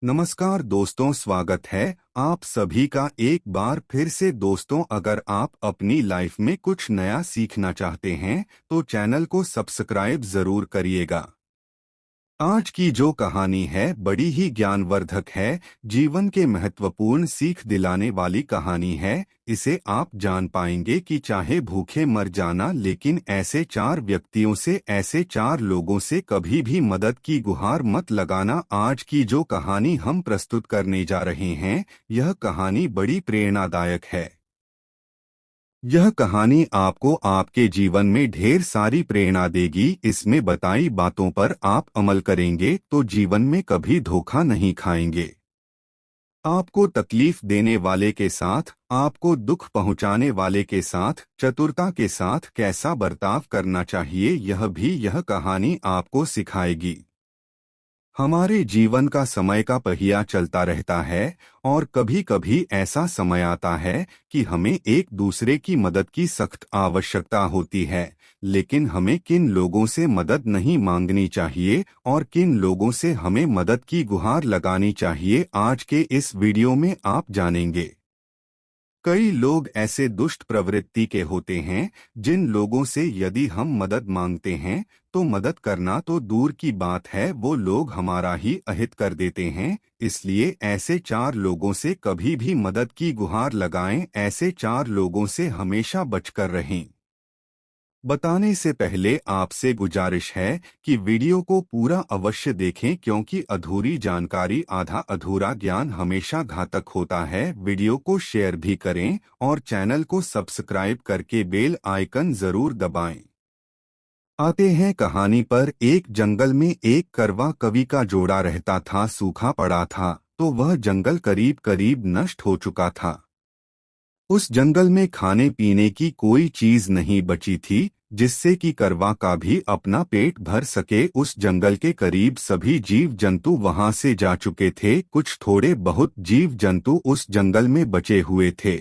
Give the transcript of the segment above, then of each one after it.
नमस्कार दोस्तों, स्वागत है आप सभी का एक बार फिर से। दोस्तों, अगर आप अपनी लाइफ में कुछ नया सीखना चाहते हैं तो चैनल को सब्सक्राइब जरूर करिएगा। आज की जो कहानी है बड़ी ही ज्ञानवर्धक है, जीवन के महत्वपूर्ण सीख दिलाने वाली कहानी है। इसे आप जान पाएंगे कि चाहे भूखे मर जाना, लेकिन ऐसे चार व्यक्तियों से, ऐसे चार लोगों से कभी भी मदद की गुहार मत लगाना। आज की जो कहानी हम प्रस्तुत करने जा रहे हैं, यह कहानी बड़ी प्रेरणादायक है। यह कहानी आपको आपके जीवन में ढेर सारी प्रेरणा देगी। इसमें बताई बातों पर आप अमल करेंगे तो जीवन में कभी धोखा नहीं खाएंगे। आपको तकलीफ देने वाले के साथ, आपको दुख पहुंचाने वाले के साथ चतुरता के साथ कैसा बर्ताव करना चाहिए, यह भी यह कहानी आपको सिखाएगी। हमारे जीवन का समय का पहिया चलता रहता है और कभी कभी ऐसा समय आता है कि हमें एक दूसरे की मदद की सख्त आवश्यकता होती है। लेकिन हमें किन लोगों से मदद नहीं मांगनी चाहिए और किन लोगों से हमें मदद की गुहार लगानी चाहिए, आज के इस वीडियो में आप जानेंगे। कई लोग ऐसे दुष्ट प्रवृत्ति के होते हैं जिन लोगों से यदि हम मदद मांगते हैं तो मदद करना तो दूर की बात है, वो लोग हमारा ही अहित कर देते हैं। इसलिए ऐसे चार लोगों से कभी भी मदद की गुहार लगाएं, ऐसे चार लोगों से हमेशा बचकर रहें। बताने से पहले आपसे गुजारिश है कि वीडियो को पूरा अवश्य देखें, क्योंकि अधूरी जानकारी आधा अधूरा ज्ञान हमेशा घातक होता है। वीडियो को शेयर भी करें और चैनल को सब्सक्राइब करके बेल आइकन जरूर दबाएं। आते हैं कहानी पर। एक जंगल में एक करवा कवि का जोड़ा रहता था। सूखा पड़ा था तो वह जंगल करीब करीब नष्ट हो चुका था। उस जंगल में खाने पीने की कोई चीज नहीं बची थी जिससे कि करवा का भी अपना पेट भर सके। उस जंगल के करीब सभी जीव जंतु वहां से जा चुके थे। कुछ थोड़े बहुत जीव जंतु उस जंगल में बचे हुए थे।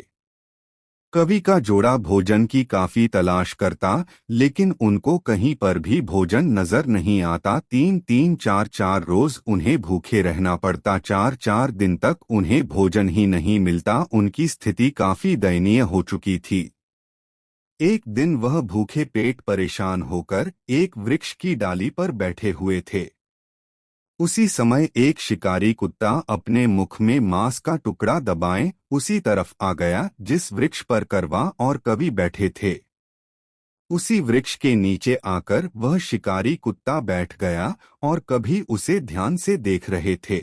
कवि का जोड़ा भोजन की काफी तलाश करता, लेकिन उनको कहीं पर भी भोजन नजर नहीं आता। 3-3, 4-4 रोज उन्हें भूखे रहना पड़ता। 4-4 दिन तक उन्हें भोजन ही नहीं मिलता। उनकी स्थिति काफी दयनीय हो चुकी थी। एक दिन वह भूखे पेट परेशान होकर एक वृक्ष की डाली पर बैठे हुए थे। उसी समय एक शिकारी कुत्ता अपने मुख में मांस का टुकड़ा दबाए उसी तरफ आ गया जिस वृक्ष पर करवा और कवि बैठे थे। उसी वृक्ष के नीचे आकर वह शिकारी कुत्ता बैठ गया और कभी उसे ध्यान से देख रहे थे।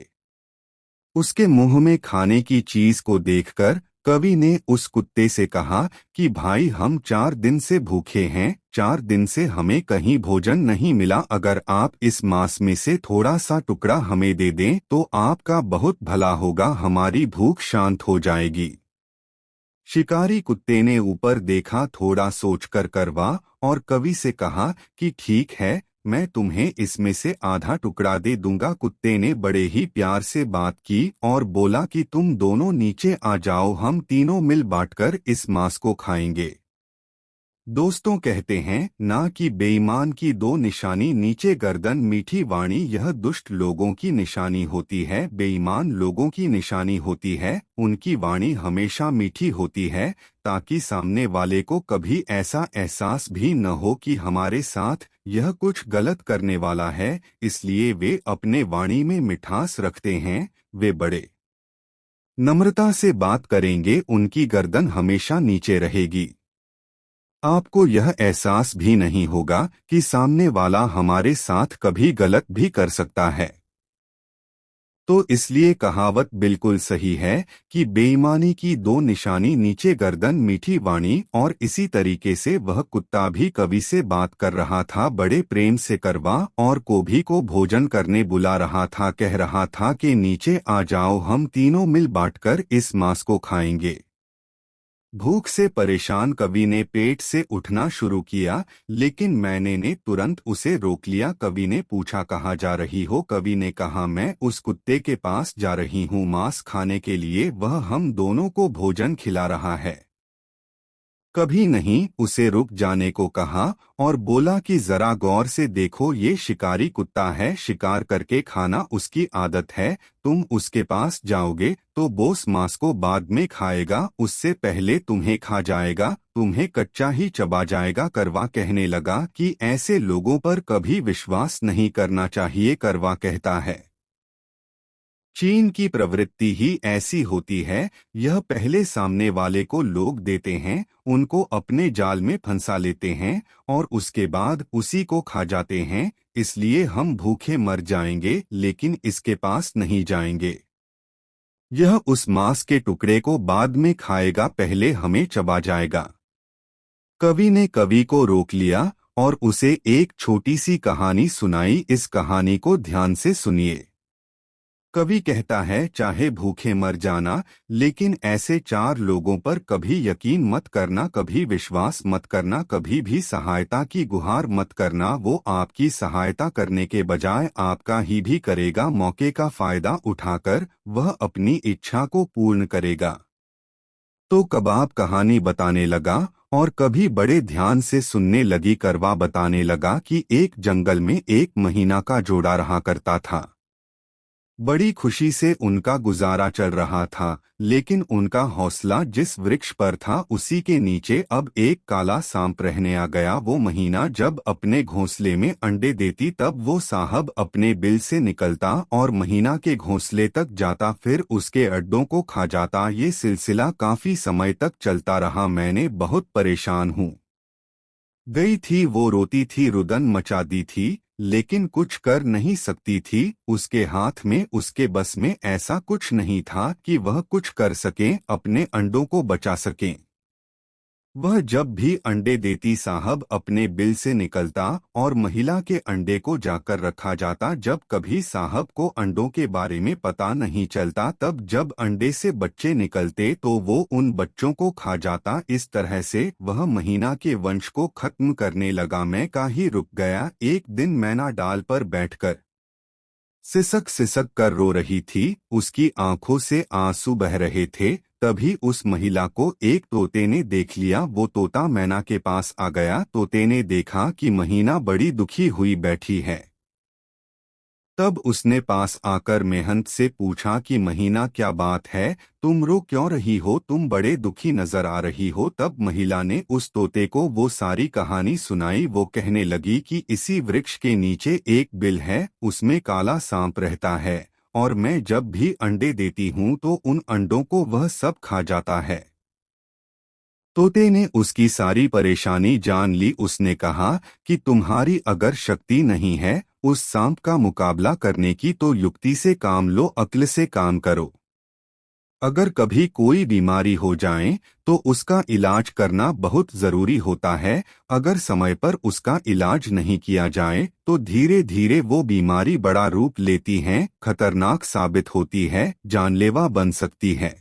उसके मुंह में खाने की चीज को देखकर कवि ने उस कुत्ते से कहा कि भाई, हम 4 दिन से भूखे हैं, 4 दिन से हमें कहीं भोजन नहीं मिला। अगर आप इस मांस में से थोड़ा सा टुकड़ा हमें दे दें तो आपका बहुत भला होगा, हमारी भूख शांत हो जाएगी। शिकारी कुत्ते ने ऊपर देखा, थोड़ा सोचकर करवा और कवि से कहा कि ठीक है, मैं तुम्हें इसमें से आधा टुकड़ा दे दूंगा। कुत्ते ने बड़े ही प्यार से बात की और बोला कि तुम दोनों नीचे आ जाओ, हम तीनों मिल बांटकर इस मांस को खाएंगे। दोस्तों कहते हैं ना कि बेईमान की दो निशानी, नीचे गर्दन मीठी वाणी। यह दुष्ट लोगों की निशानी होती है, बेईमान लोगों की निशानी होती है। उनकी वाणी हमेशा मीठी होती है ताकि सामने वाले को कभी ऐसा एहसास भी न हो कि हमारे साथ यह कुछ गलत करने वाला है। इसलिए वे अपने वाणी में मिठास रखते हैं। वे बड़े नम्रता से बात करेंगे, उनकी गर्दन हमेशा नीचे रहेगी। आपको यह एहसास भी नहीं होगा कि सामने वाला हमारे साथ कभी गलत भी कर सकता है। तो इसलिए कहावत बिल्कुल सही है कि बेईमानी की दो निशानी, नीचे गर्दन मीठी वाणी। और इसी तरीके से वह कुत्ता भी कवि से बात कर रहा था, बड़े प्रेम से करवा और कोभी को भोजन करने बुला रहा था। कह रहा था कि नीचे आ जाओ, हम तीनों मिल बांटकर इस मांस को खाएंगे। भूख से परेशान कवि ने पेट से उठना शुरू किया, लेकिन मैंने ने तुरंत उसे रोक लिया। कवि ने पूछा, कहाँ जा रही हो? कवि ने कहा, मैं उस कुत्ते के पास जा रही हूँ मांस खाने के लिए, वह हम दोनों को भोजन खिला रहा है। कभी नहीं उसे रुक जाने को कहा और बोला कि जरा गौर से देखो, ये शिकारी कुत्ता है, शिकार करके खाना उसकी आदत है। तुम उसके पास जाओगे तो बोस मांस को बाद में खाएगा, उससे पहले तुम्हें खा जाएगा, तुम्हें कच्चा ही चबा जाएगा। करवा कहने लगा कि ऐसे लोगों पर कभी विश्वास नहीं करना चाहिए। करवा कहता है, चीन की प्रवृत्ति ही ऐसी होती है, यह पहले सामने वाले को लोग देते हैं, उनको अपने जाल में फंसा लेते हैं और उसके बाद उसी को खा जाते हैं। इसलिए हम भूखे मर जाएंगे लेकिन इसके पास नहीं जाएंगे। यह उस मांस के टुकड़े को बाद में खाएगा, पहले हमें चबा जाएगा। कवि ने कवि को रोक लिया और उसे एक छोटी सी कहानी सुनाई। इस कहानी को ध्यान से सुनिए। कवि कहता है, चाहे भूखे मर जाना, लेकिन ऐसे 4 लोगों पर कभी यकीन मत करना, कभी विश्वास मत करना, कभी भी सहायता की गुहार मत करना। वो आपकी सहायता करने के बजाय आपका ही भी करेगा। मौके का फायदा उठाकर वह अपनी इच्छा को पूर्ण करेगा। तो कबाब कहानी बताने लगा और कभी बड़े ध्यान से सुनने लगी। करवा बताने लगा कि एक जंगल में एक महीना का जोड़ा रहा करता था। बड़ी खुशी से उनका गुजारा चल रहा था, लेकिन उनका हौसला जिस वृक्ष पर था उसी के नीचे अब एक काला सांप रहने आ गया। वो महीना जब अपने घोंसले में अंडे देती तब वो साहब अपने बिल से निकलता और महीना के घोंसले तक जाता, फिर उसके अड्डों को खा जाता। ये सिलसिला काफी समय तक चलता रहा। मैंने बहुत परेशान हूँ गई थी, वो रोती थी, रुदन मचाती थी, लेकिन कुछ कर नहीं सकती थी। उसके हाथ में, उसके बस में ऐसा कुछ नहीं था कि वह कुछ कर सकें, अपने अंडों को बचा सकें। वह जब भी अंडे देती साहब अपने बिल से निकलता और महिला के अंडे को जाकर रखा जाता। जब कभी साहब को अंडों के बारे में पता नहीं चलता, तब जब अंडे से बच्चे निकलते तो वो उन बच्चों को खा जाता। इस तरह से वह महीना के वंश को खत्म करने लगा। मैं का ही रुक गया। एक दिन मैना डाल पर बैठकर सिसक सिसक कर रो रही थी, उसकी आंखों से आंसू बह रहे थे। तभी उस महिला को एक तोते ने देख लिया। वो तोता मैना के पास आ गया। तोते ने देखा कि महीना बड़ी दुखी हुई बैठी है। तब उसने पास आकर मेहनत से पूछा कि महीना, क्या बात है, तुम रो क्यों रही हो, तुम बड़े दुखी नजर आ रही हो। तब महिला ने उस तोते को वो सारी कहानी सुनाई। वो कहने लगी कि इसी वृक्ष के नीचे एक बिल है, उसमें काला सांप रहता है और मैं जब भी अंडे देती हूँ तो उन अंडों को वह सब खा जाता है। तोते ने उसकी सारी परेशानी जान ली। उसने कहा कि तुम्हारी अगर शक्ति नहीं है उस सांप का मुकाबला करने की तो युक्ति से काम लो, अक्ल से काम करो। अगर कभी कोई बीमारी हो जाए तो उसका इलाज करना बहुत जरूरी होता है। अगर समय पर उसका इलाज नहीं किया जाए तो धीरे धीरे वो बीमारी बड़ा रूप लेती है, खतरनाक साबित होती है, जानलेवा बन सकती है।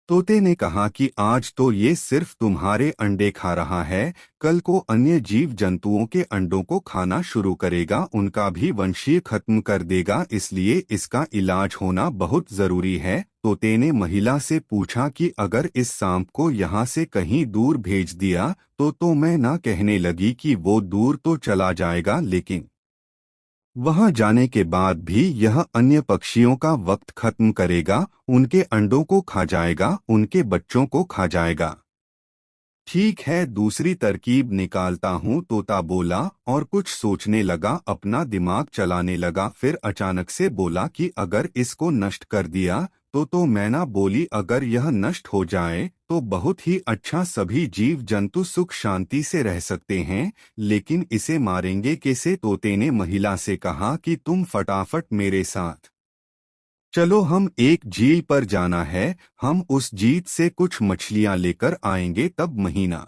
तोते ने कहा कि आज तो ये सिर्फ तुम्हारे अंडे खा रहा है, कल को अन्य जीव जंतुओं के अंडों को खाना शुरू करेगा, उनका भी वंशीय खत्म कर देगा, इसलिए इसका इलाज होना बहुत जरूरी है। तोते ने महिला से पूछा कि अगर इस सांप को यहाँ से कहीं दूर भेज दिया तो मैं ना कहने लगी कि वो दूर तो चला जाएगा, लेकिन वहां जाने के बाद भी यह अन्य पक्षियों का वक्त खत्म करेगा, उनके अंडों को खा जाएगा, उनके बच्चों को खा जाएगा। ठीक है, दूसरी तरकीब निकालता हूँ, तोता बोला और कुछ सोचने लगा, अपना दिमाग चलाने लगा। फिर अचानक से बोला कि अगर इसको नष्ट कर दिया तो मैना बोली, अगर यह नष्ट हो जाए तो बहुत ही अच्छा, सभी जीव जंतु सुख शांति से रह सकते हैं, लेकिन इसे मारेंगे कैसे? तोते ने महिला से कहा कि तुम फटाफट मेरे साथ चलो, हम एक झील पर जाना है, हम उस झील से कुछ मछलियां लेकर आएंगे। तब महीना